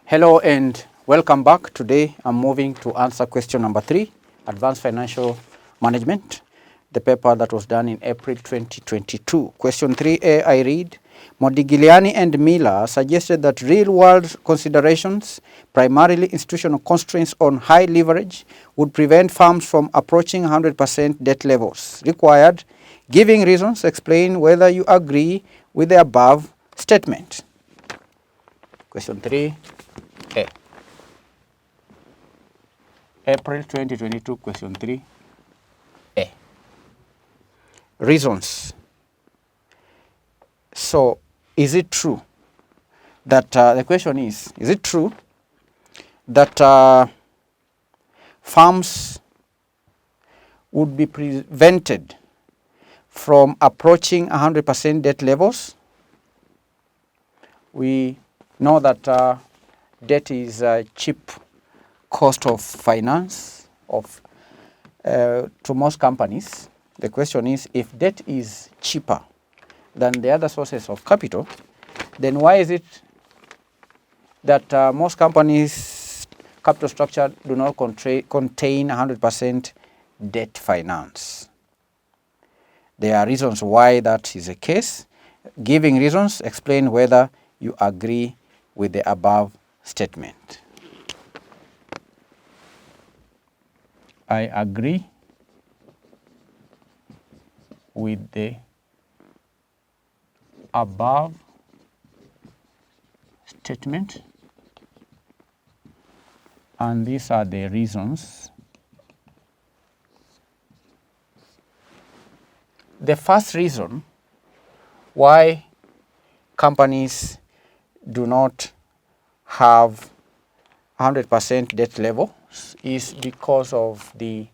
Hello and welcome back. Today I'm moving to answer question number 3, Advanced Financial Management, the paper that was done in April 2022. Question 3A, I read, Modigliani and Miller suggested that real-world considerations, primarily institutional constraints on high leverage, would prevent firms from approaching 100% debt levels required. Giving reasons, explain whether you agree with the above statement. Question 3A. April 2022, question 3A. Reasons. So, is it true that, the question is it true that firms would be prevented from approaching 100% debt levels? We know that debt is a cheap cost of finance to most companies. The question is, if debt is cheaper than the other sources of capital, then why is it that most companies' capital structure do not contain 100% debt finance? There are reasons why that is the case. Giving reasons, explain whether you agree with the above statement. I agree with the above statement, and these are the reasons. The first reason why companies do not have 100% debt levels is because of the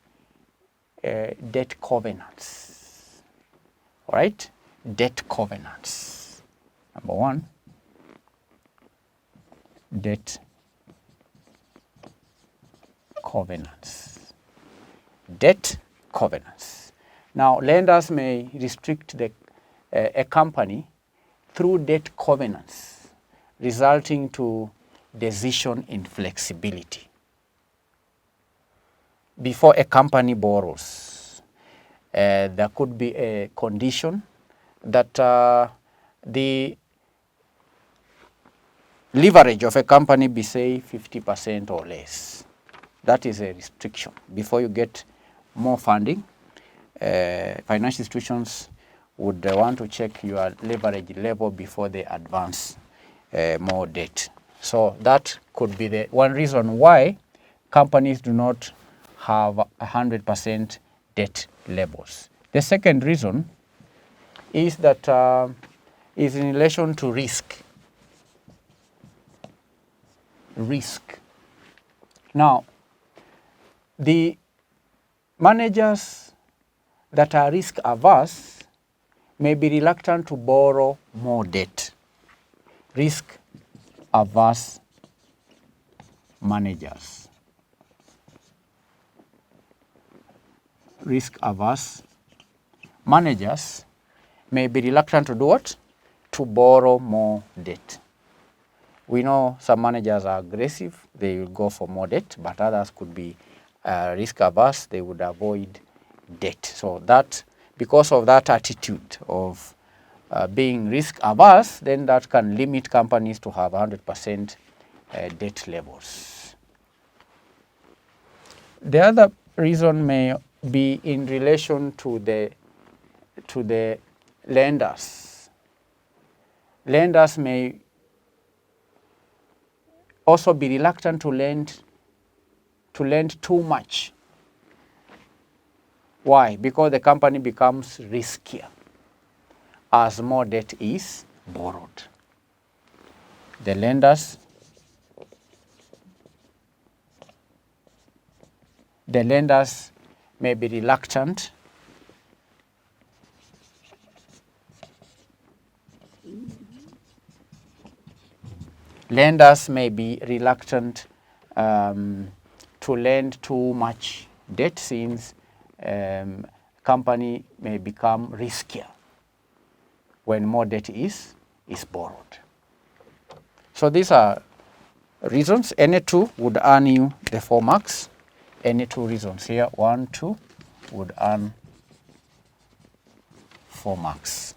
debt covenants. All right? Debt covenants. Number one, debt covenants. Debt covenants. Now, lenders may restrict a company through debt covenants, resulting to decision inflexibility. Before a company borrows, there could be a condition that the leverage of a company be, say, 50% or less. That is a restriction. Before you get more funding, financial institutions would want to check your leverage level before they advance more debt. So that could be the one reason why companies do not have 100% debt levels. The second reason is that is in relation to risk. Risk. Now, the managers that are risk averse may be reluctant to borrow more debt. Risk averse managers. Risk averse managers may be reluctant to do what? To borrow more debt. We know some managers are aggressive, they will go for more debt, but others could be risk averse, they would avoid debt. So that, because of that attitude of being risk averse, then that can limit companies to have 100% debt levels. The other reason may be in relation to the lenders. Lenders may also be reluctant to lend too much. Why? Because the company becomes riskier as more debt is borrowed. The lenders may be reluctant to lend too much debt, since company may become riskier when more debt is is borrowed. So these are reasons. Any two would earn you the 4 marks. Any two reasons here, 1, 2, would earn 4 marks.